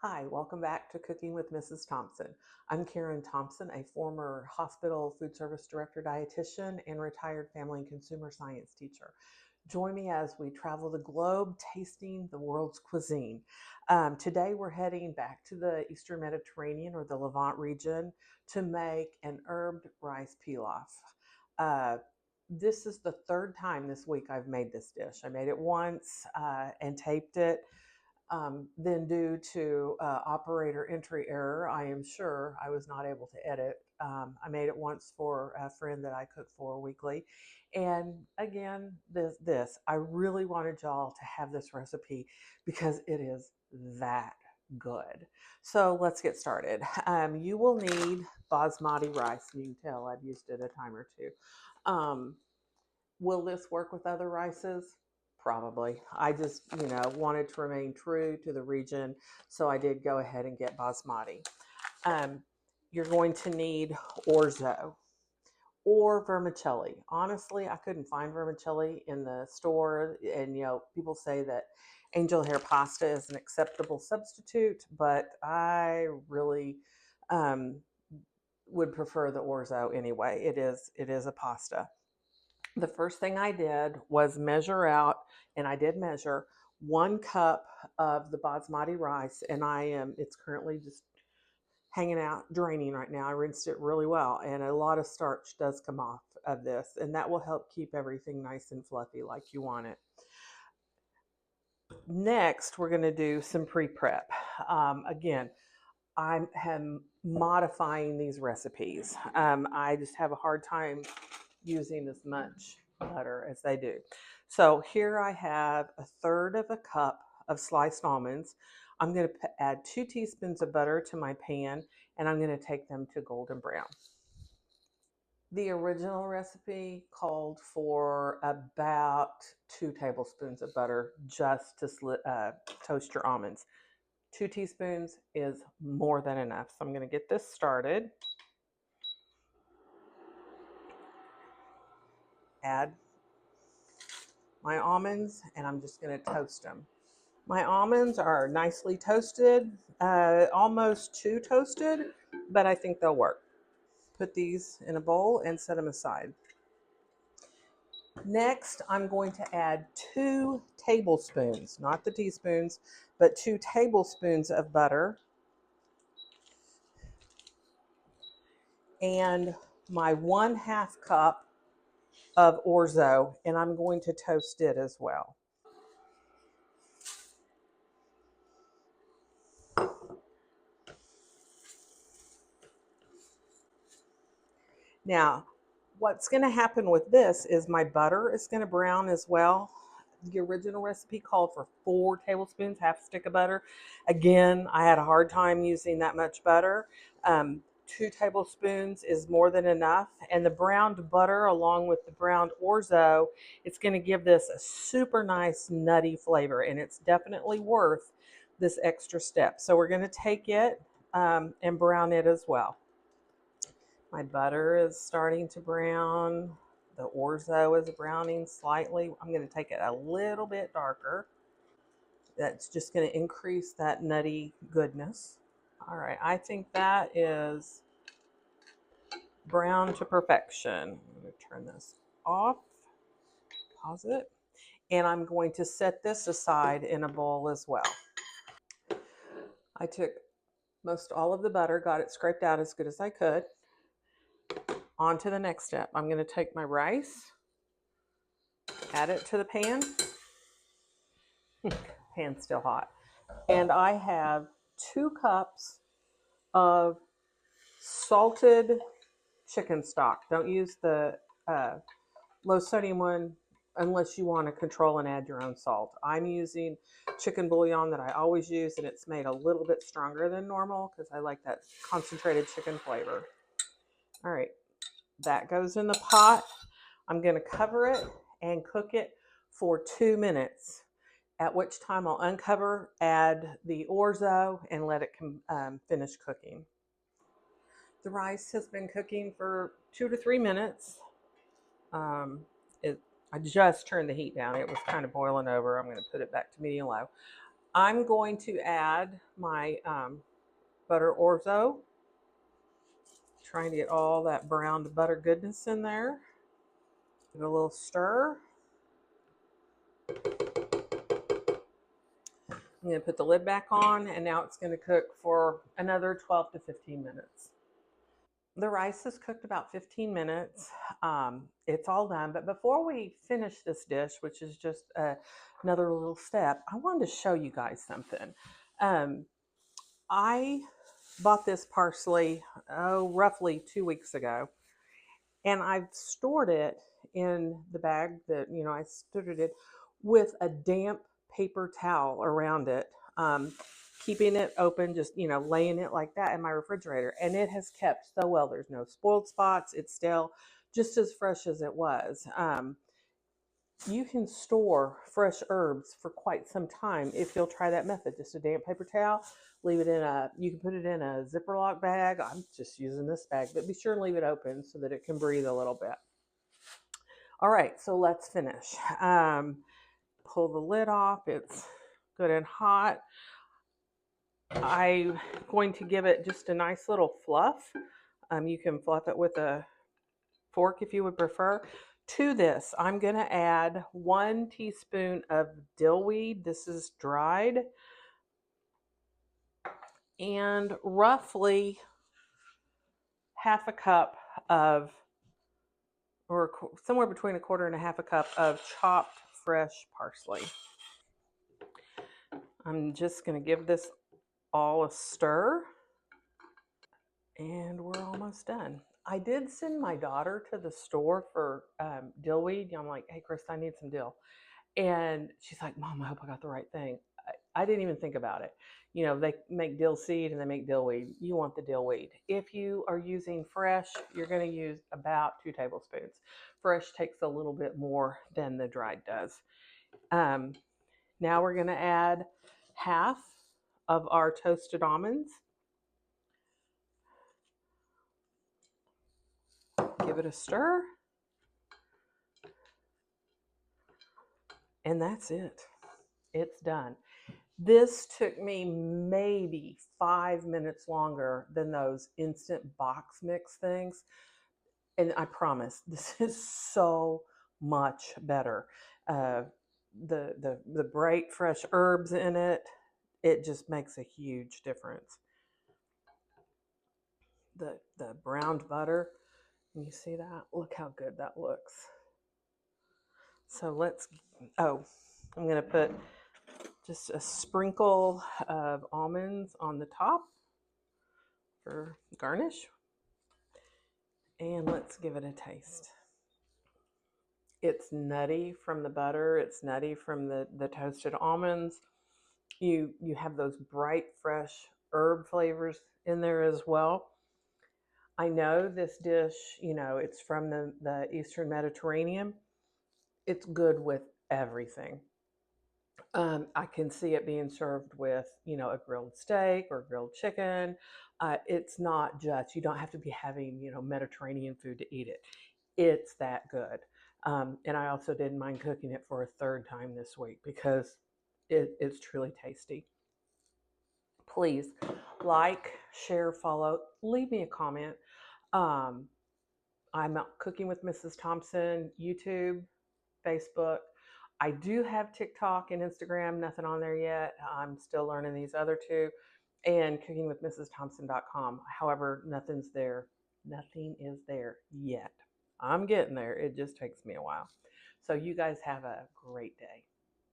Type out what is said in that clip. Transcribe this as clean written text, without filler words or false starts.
Hi, welcome back to Cooking with Mrs. Thompson. I'm Karen Thompson, a former hospital food service director dietitian and retired family and consumer science teacher. Join me as we travel the globe tasting the world's cuisine. Today we're heading back to the Eastern Mediterranean or the Levant region to make an herbed rice pilaf. Uh, this is the third time this week I've made this dish. I made it once and taped it. Then due to operator entry error, I am sure I was not able to edit. I made it once for a friend that I cook for weekly. And again, I really wanted y'all to have this recipe because it is that good. So let's get started. You will need basmati rice. You can tell I've used it a time or two. Um, Will this work with other rices? Probably. I just, wanted to remain true to the region, so I did go ahead and get basmati. Um, you're going to need orzo or vermicelli. Honestly, I couldn't find vermicelli in the store, and people say that angel hair pasta is an acceptable substitute, but I really um, would prefer the orzo anyway. It is a pasta. The first thing I did was measure out, and I did measure 1 cup of the basmati rice, and it's currently just hanging out, draining right now. I rinsed it really well, and a lot of starch does come off of this, and that will help keep everything nice and fluffy like you want it. Next, we're going to do some pre-prep. Again, I am modifying these recipes. I just have a hard time using as much butter as they do. So here I have 1/3 of a cup of sliced almonds. I'm going to add 2 teaspoons of butter to my pan, and I'm going to take them to golden brown. The original recipe called for about 2 tablespoons of butter just to toast your almonds. 2 teaspoons is more than enough. So I'm going to get this started. Add my almonds, and I'm just going to toast them. My almonds are nicely toasted, almost too toasted, but I think they'll work. Put these in a bowl and set them aside. Next, I'm going to add 2 tablespoons, not the teaspoons, but 2 tablespoons of butter and my 1/2 cup of orzo, and I'm going to toast it as well. Now, what's going to happen with this is my butter is going to brown as well. The original recipe called for 4 tablespoons, half a stick of butter. Again, I had a hard time using that much butter. 2 tablespoons is more than enough. And the browned butter along with the browned orzo, it's going to give this a super nice nutty flavor, and it's definitely worth this extra step. So we're going to take it and brown it as well. My butter is starting to brown. The orzo is browning slightly. I'm going to take it a little bit darker. That's just going to increase that nutty goodness. All right, I think that is brown to perfection. I'm going to turn this off, pause it, and I'm going to set this aside in a bowl as well. I took most all of the butter, got it scraped out as good as I could. On to the next step. I'm going to take my rice, add it to the pan. Pan's still hot. And I have 2 cups of salted chicken stock. Don't use the low sodium one unless you want to control and add your own salt. I'm using chicken bouillon that I always use, and it's made a little bit stronger than normal because I like that concentrated chicken flavor. All right, that goes in the pot. I'm going to cover it and cook it for 2 minutes, at which time I'll uncover, add the orzo, and let it finish cooking. The rice has been cooking for 2 to 3 minutes. I just turned the heat down. It was kind of boiling over. I'm going to put it back to medium low. I'm going to add my butter orzo, trying to get all that browned butter goodness in there. Give it a little stir. I'm going to put the lid back on, and now it's going to cook for another 12 to 15 minutes. The rice is cooked about 15 minutes. It's all done. But before we finish this dish, which is just another little step, I wanted to show you guys something. I bought this parsley, roughly 2 weeks ago, and I've stored it in the bag that, I stored it in with a damp paper towel around it, keeping it open, just, laying it like that in my refrigerator. And it has kept so well. There's no spoiled spots. It's still just as fresh as it was. You can store fresh herbs for quite some time if you'll try that method. Just a damp paper towel, leave it in you can put it in a Ziploc bag. I'm just using this bag, but be sure and leave it open so that it can breathe a little bit. All right, so let's finish. Pull the lid off. It's good and hot. I'm going to give it just a nice little fluff. You can fluff it with a fork if you would prefer. To this, I'm going to add 1 teaspoon of dill weed. This is dried. And roughly half a cup of, or somewhere between a quarter and a half a cup of chopped fresh parsley. I'm just going to give this all a stir. And we're almost done. I did send my daughter to the store for dill weed. I'm like, hey, Chris, I need some dill. And she's like, Mom, I hope I got the right thing. I didn't even think about it. They make dill seed and they make dill weed. You want the dill weed. If you are using fresh, you're going to use about 2 tablespoons. Fresh takes a little bit more than the dried does. Now we're going to add half of our toasted almonds. Give it a stir. And that's it. It's done. This took me maybe 5 minutes longer than those instant box mix things. And I promise, this is so much better. The bright, fresh herbs in it, it just makes a huge difference. The browned butter, you see that? Look how good that looks. So I'm going to put just a sprinkle of almonds on the top for garnish. And let's give it a taste. It's nutty from the butter. It's nutty from the toasted almonds. You have those bright, fresh herb flavors in there as well. I know this dish, it's from the Eastern Mediterranean. It's good with everything. I can see it being served with, a grilled steak or grilled chicken. It's not just, you don't have to be having, Mediterranean food to eat it. It's that good. And I also didn't mind cooking it for a third time this week because it's truly tasty. Please like, share, follow, leave me a comment. I'm Cooking with Mrs. Thompson, YouTube, Facebook. I do have TikTok and Instagram, nothing on there yet. I'm still learning these other two. And cookingwithmrsthompson.com. However, nothing is there yet. I'm getting there. It just takes me a while. So you guys have a great day.